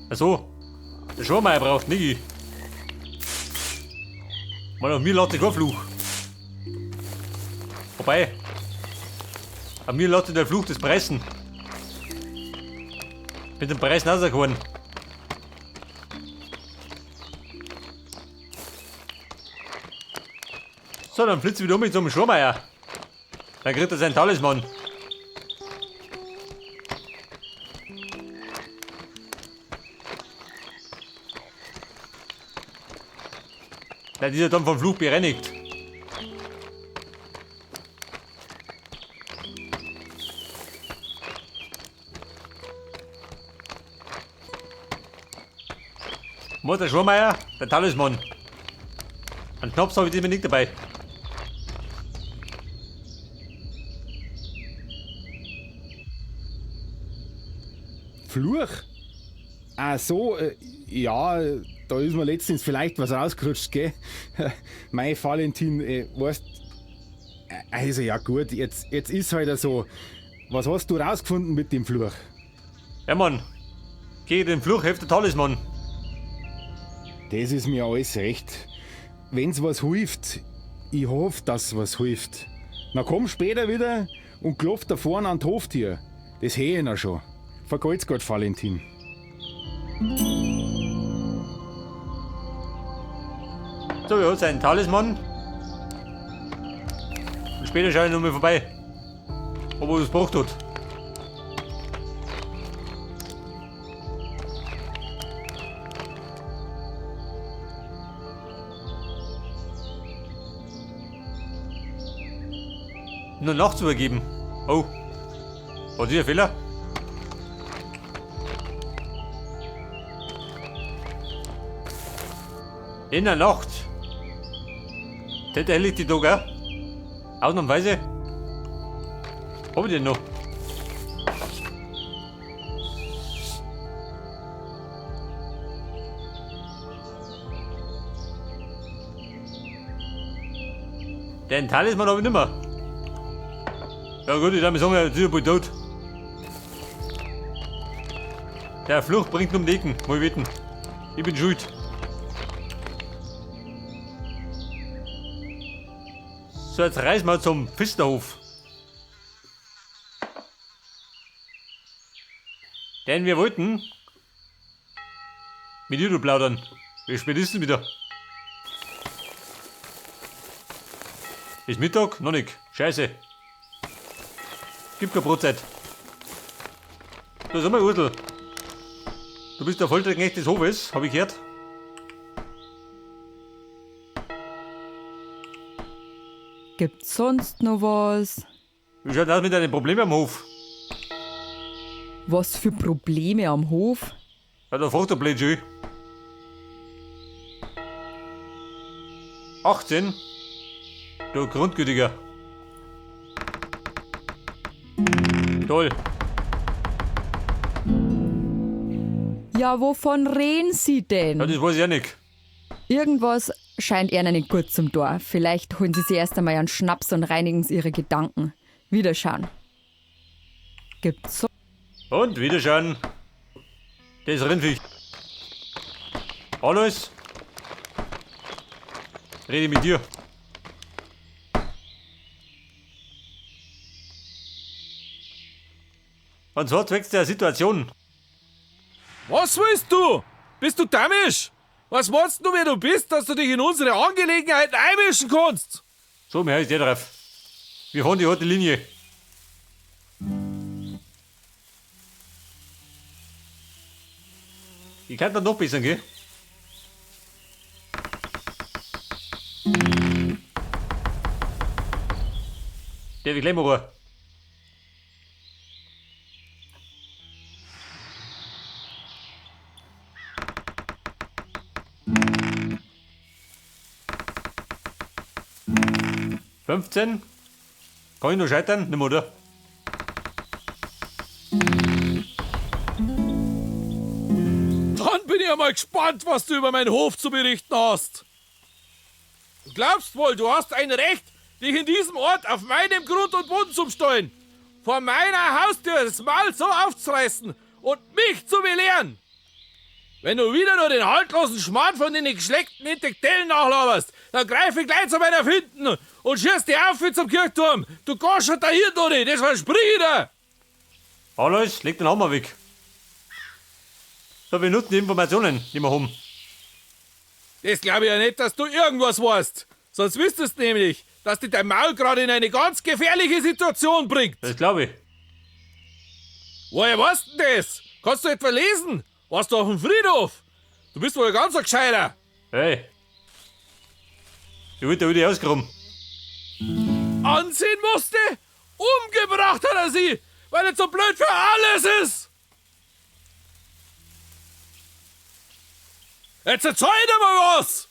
Achso. Der Schormeier braucht nicht ich. Mal auf mir lässt sich kein Fluch. Wobei. Auf mir lässt sich der Fluch das Pressen. Mit dem Pressen rausgehauen. So, dann flitzt wieder um mit so einem Schormeier. Dann kriegt er seinen Talisman. Dann ist er dann vom Fluch bereinigt. Muss der Schormeier, der Talisman. Einen Schnaps habe ich diesmal nicht dabei. Fluch? Ach so, ja, da ist mir letztens vielleicht was rausgerutscht, gell? Mein Valentin, weißt, also ja gut, jetzt ist halt so. Was hast du rausgefunden mit dem Fluch? Ja Mann, gegen den Fluch hilft der Talisman. Das ist mir alles recht. Wenn's was hilft, ich hoffe, dass was hilft. Na komm später wieder und klopf da vorne an die Hoftür. Das hätte ich noch schon. Vergeht's Gott, Valentin. So, ja, sein Talisman. Und später schaue ich nochmal vorbei. Ob er was gebracht hat. Nur Nacht zu übergeben. Oh. War das ein Fehler? In der Nacht. Das erledigt die Tag auch. Ausnahmsweise. Hab ich den noch? Den Talisman hab ich nicht mehr. Ja gut, ich darf mir sagen, er ist ja bald tot. Der Fluch bringt um die Ecken, mal wetten. Ich bin schuld. So, jetzt reisen wir zum Pfisterhof. Denn wir wollten mit dir plaudern. Wie spät ist es wieder? Ist Mittag? Noch nicht. Scheiße. Gibt keine Brotzeit. Da sag mal, Ursel. Du bist der Folterknecht des Hofes, hab ich gehört. Gibt's sonst noch was? Wie schaut das mit deinen Problemen am Hof? Was für Probleme am Hof? Ja, da fragt der blöd schön. 18? Du Grundgütiger. Toll. Ja, wovon reden Sie denn? Ja, das weiß ich ja nicht. Irgendwas scheint Ihnen nicht gut zum Tor. Vielleicht holen Sie sich erst einmal einen Schnaps und reinigen Sie Ihre Gedanken. Wiederschauen. Gibt's so? Und Wiederschauen. Das Rindviech. Alles. Rede mit dir. Und zwar zwecks der Situation. Was willst du? Bist du dämmisch? Was meinst du, wer du bist, dass du dich in unsere Angelegenheiten einmischen kannst? So, mir heißt der drauf. Wir fahren die harte Linie. Ich kann dann noch besser, gell? Der will gleich mal rein. $15? Kann ich noch scheitern? Nimm, oder? Dann bin ich ja mal gespannt, was du über meinen Hof zu berichten hast. Du glaubst wohl, du hast ein Recht, dich in diesem Ort auf meinem Grund und Boden zu stellen, vor meiner Haustür das Maul so aufzureißen und mich zu belehren. Wenn du wieder nur den haltlosen Schmarrn von den geschleckten Intellektuellen nachlaberst, dann greif ich gleich zu meiner Finden und schieß dich auf wie zum Kirchturm. Du gehst schon dahin, Toni, das versprich ich dir. Alois, leg den Hammer weg. So, wir nutzen die Informationen, die wir haben. Das glaube ich ja nicht, dass du irgendwas weißt. Sonst wüsstest du nämlich, dass dich dein Maul gerade in eine ganz gefährliche Situation bringt. Das glaube ich. Woher weißt du denn das? Kannst du etwa lesen? Warst du auf dem Friedhof? Du bist wohl ganz ein Gescheiter. Hey. Ich wollte wieder ausgeräumt. Ansehen musste? Umgebracht hat er sie, weil er so blöd für alles ist. Jetzt erzähl dir mal was.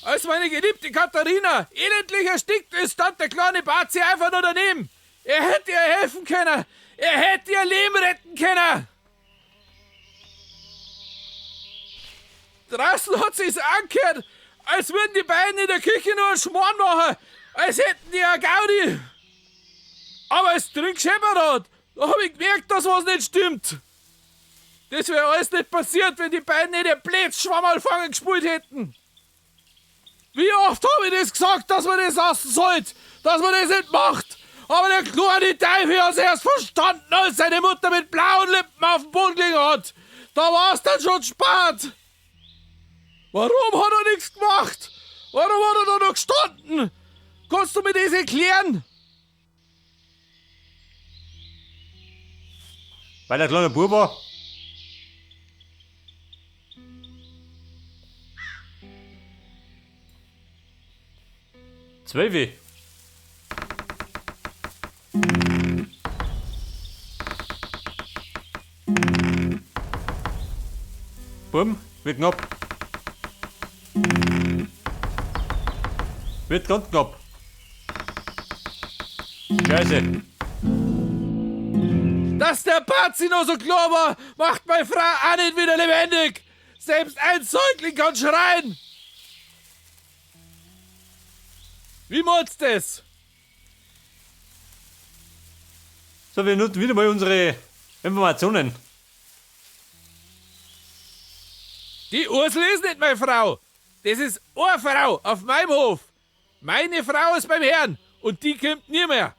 Als meine geliebte Katharina elendlich erstickt ist, stand der kleine Bazi einfach nur daneben. Er hätte ihr helfen können. Er hätte ihr Leben retten können. Draußen hat sich's angehört, als würden die beiden in der Küche nur einen Schmarrn machen, als hätten die eine Gaudi. Aber es drin gescheppert hat, da hab ich gemerkt, dass was nicht stimmt. Das wäre alles nicht passiert, wenn die beiden nicht ihr Blitzschwammerl fangen gespielt hätten. Wie oft habe ich das gesagt, dass man das lassen sollte, dass man das nicht macht. Aber der kleine Teufel hat es erst verstanden, als seine Mutter mit blauen Lippen auf dem Boden gelegen hat. Da war es dann schon spät. Warum hat er nichts gemacht? Warum hat er da noch gestanden? Kannst du mir das erklären? Weil der kleine Bub war. Zwölfe. Bumm, wird knapp. Wird ganz knapp. Scheiße. Dass der Bazi noch so klar war, macht meine Frau auch nicht wieder lebendig. Selbst ein Säugling kann schreien. Wie meinst du das? So, wir nutzen wieder mal unsere Informationen. Die Ursel ist nicht meine Frau. Das ist eine Frau auf meinem Hof. Meine Frau ist beim Herrn und die kommt nie mehr.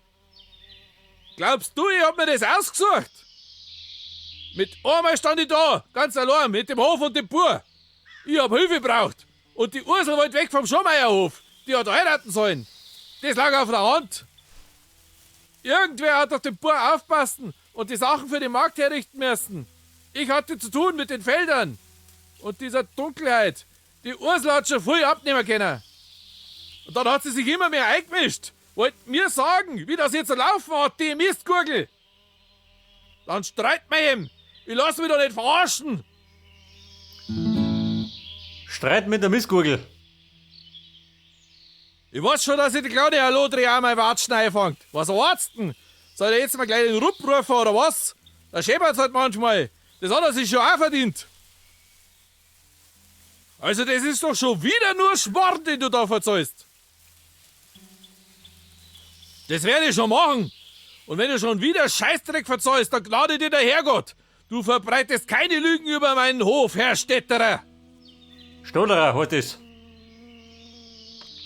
Glaubst du, ich hab mir das ausgesucht? Mit einmal stand ich da, ganz allein, mit dem Hof und dem Bur. Ich hab Hilfe braucht. Und die Ursel wollte weg vom Schaumeierhof. Die hat heiraten sollen. Das lag auf der Hand. Irgendwer hat auf den Bur aufpassen und die Sachen für den Markt herrichten müssen. Ich hatte zu tun mit den Feldern und dieser Dunkelheit. Die Ursel hat schon früh abnehmen können. Und dann hat sie sich immer mehr eingemischt. Wollte mir sagen, wie das jetzt laufen hat, die Mistgurgel. Dann streit mir eben. Ich lass mich doch nicht verarschen. Streit mit der Missgurgel. Ich weiß schon, dass ich die kleine Allotri auch mal Watschen einfängt. Was erwartest du denn? Soll er jetzt mal gleich den Rupp rufen oder was? Der scheppert's halt manchmal. Das hat er sich schon auch verdient. Also das ist doch schon wieder nur Schmarrn, den du da verzahlst. Das werde ich schon machen. Und wenn du schon wieder Scheißdreck verzahlst, dann gnade dir der Herrgott. Du verbreitest keine Lügen über meinen Hof, Herr Stetterer. Stollerer hat es.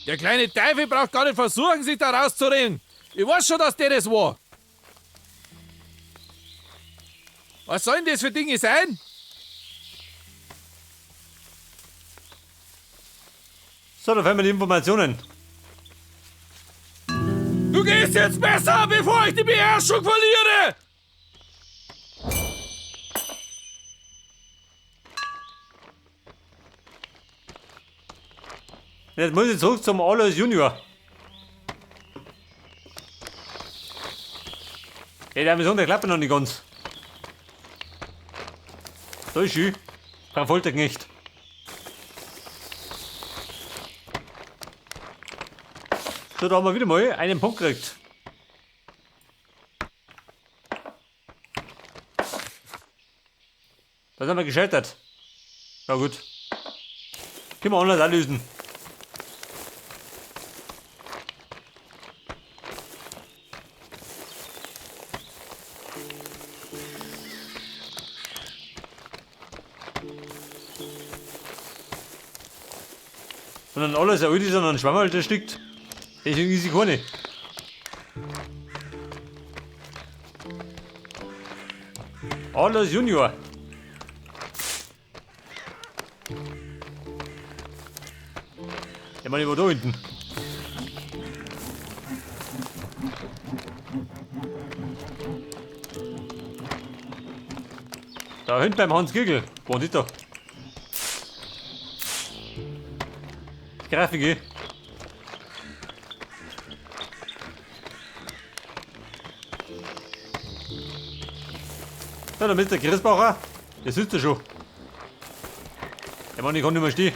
Der kleine Teufel braucht gar nicht versuchen, sich da rauszureden. Ich weiß schon, dass der das war. Was sollen das für Dinge sein? So, dann haben wir die Informationen. Du gehst jetzt besser, bevor ich die Beherrschung verliere! Jetzt muss ich zurück zum Alois Junior. Ey, der Mission, der klappt noch nicht ganz. Da ist schön. Kein Folterknecht. So, da haben wir wieder mal einen Punkt gekriegt. Da sind wir gescheitert. Na gut. Können wir anders auch lösen. Und dann alles ein altes und ein Schwammerl da steckt. Deswegen ist sie keine. Alles Junior. Ich meine, ich war da hinten. Da hinten beim Hans Giegel. Wohnt ist da? Grafik. Ja, da ist der Christbacher. Der sitzt da schon. Ich meine, ich kann nicht mehr stehen.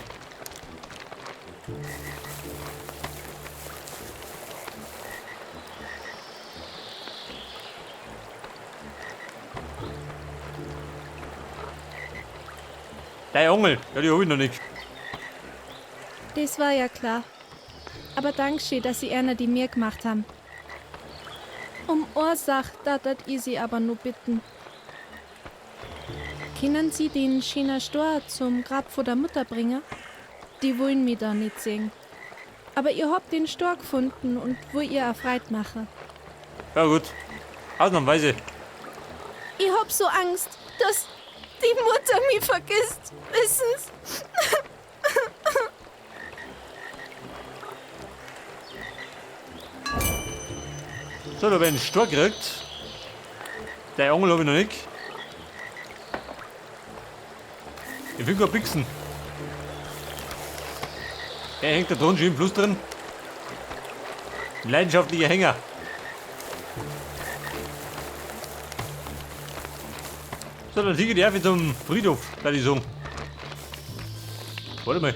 Dein Angel, ja, die hab ich noch nicht. Das war ja klar. Aber Dankeschön, dass Sie einer die mir gemacht haben. Um Ursache, da ich Sie aber nur bitten. Können Sie den schönen Stor zum Grab von der Mutter bringen? Die wollen mich da nicht sehen. Aber ihr habt den Stor gefunden und wo ihr erfreut machen. Ja gut, ausnahmsweise. Ich hab so Angst, dass die Mutter mich vergisst. Wissen's? So, da werden Stor gekriegt. Der Angel habe ich noch nicht. Ich will gar pixen. Er hängt da drin, schön im Fluss drin. Ein leidenschaftlicher Hänger. So, dann siege ich die zum Friedhof, würde ich sagen. Warte mal.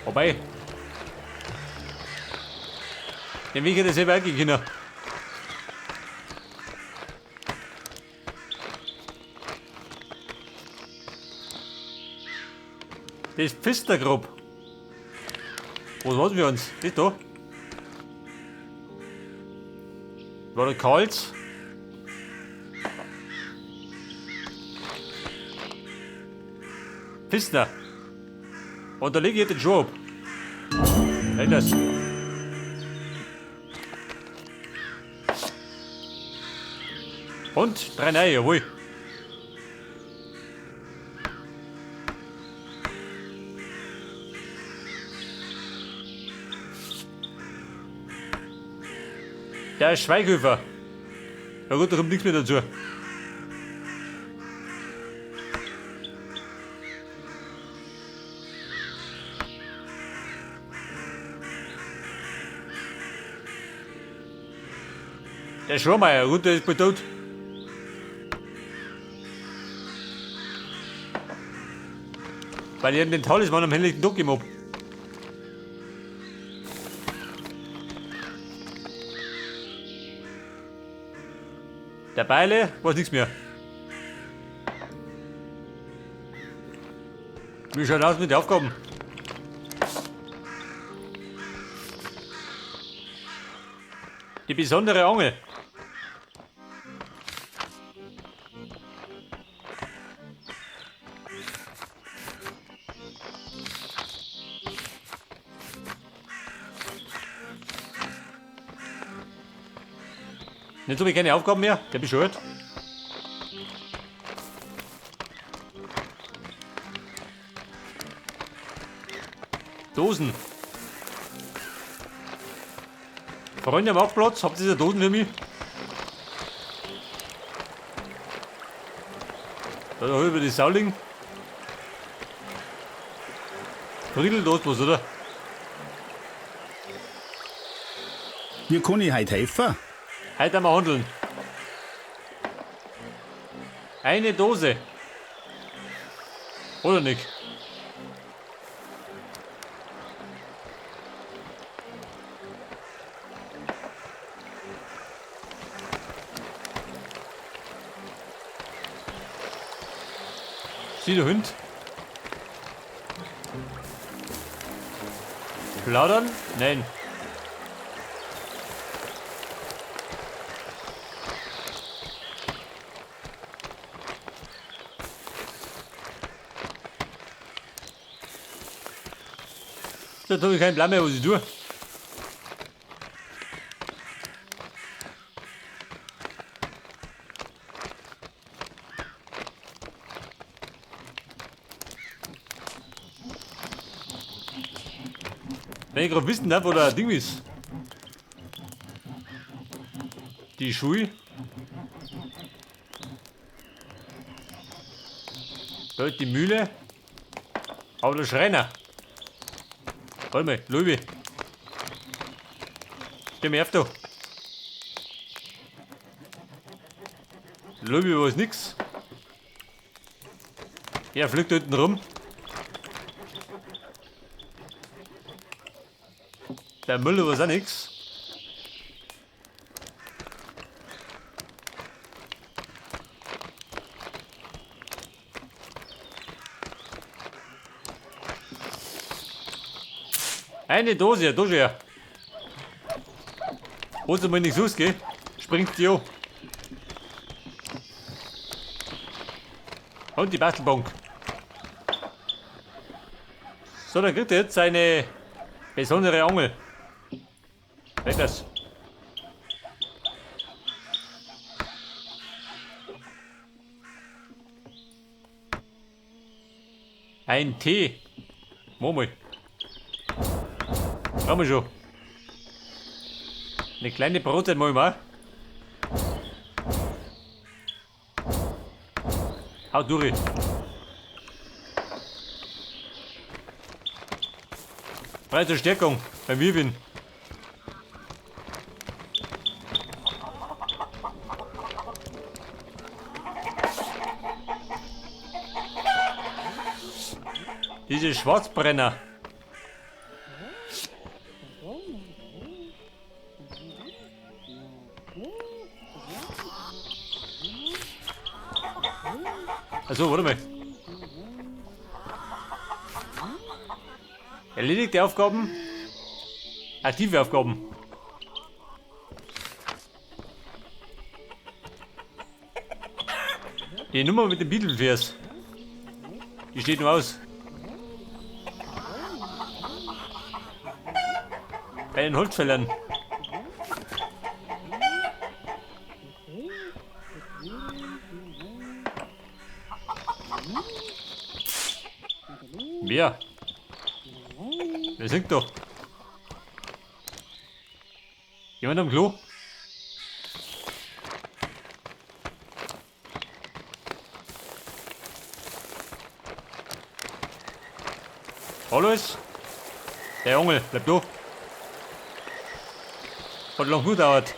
Wobei. Den Weg hätte ich selber gehen können. Das Pfistergrub. Was warten wir uns? Das da? War der kalt? Pfister. Und da lege ich jetzt den Schuh ab. Halt das. Und 3 neue, jawohl. Der Schweighöfer. Ja gut, da kommt nichts mehr dazu. Der Schurmeier, gut, der ist bald tot. Weil ich den Talisman am helllichten Tag gegeben hab. Der Beile war nichts mehr. Wie schaut aus mit den Aufgaben? Die besondere Angel. Jetzt habe ich keine Aufgaben mehr, der bescheuert. Dosen. Freunde am Aufplatz, habt ihr diese Dosen für mich? Da über die Sauling. Friedel, da ist was, oder? Wie kann ich heute helfen? Heute einmal handeln. Eine Dose. Oder nicht? Sieh der Hund. Plaudern? Nein. Da habe ich keinen Plan mehr, was ich tue. Wenn ich gerade wissen darf, wo der Ding ist. Die Schuhe. Da ist die Mühle. Aber der Schreiner. Warte mal, Lubi. Steh mir auf da. Lubi, wo ist nix? Er fliegt da hinten rum. Der Müller war auch nix. Eine Dose, Dose her. Wo du mal nichts ausgeht, springt die an. Und die Bastelbank. So, dann kriegt er jetzt seine besondere Angel. Weg das. Ein Tee. Mal. Haben wir schon. Eine kleine Brotzeit mal mal. Hau durch. Breite Stärkung beim Wirbeln. Diese Schwarzbrenner. Also, warte mal. Erledigte Aufgaben. Aktive Aufgaben. Die Nummer mit dem Beetle-Vers. Die steht nur aus. Bei den Holzfällern. Wer? Wer singt doch? Jemand am Klo? Alles? Der Junge, bleib da. Hat lang gut gedauert.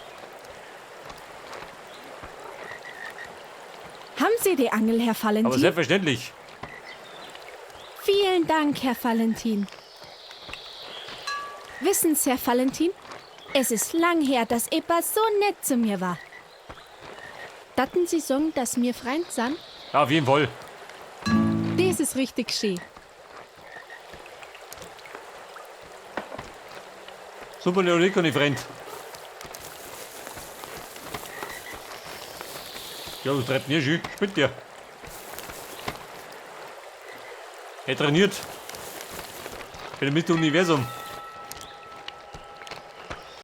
Haben Sie die Angel, Herr Valentin? Aber selbstverständlich. Vielen Dank, Herr Valentin. Wissen Sie, Herr Valentin, es ist lang her, dass Epa so nett zu mir war. Datten Sie sagen, dass wir Freund sind? Ja, auf jeden Fall. Das ist richtig schön. Super, Leonik und ich Freund. Ja, was treibt mir schön? Spielt dir. Er trainiert. Für das Universum.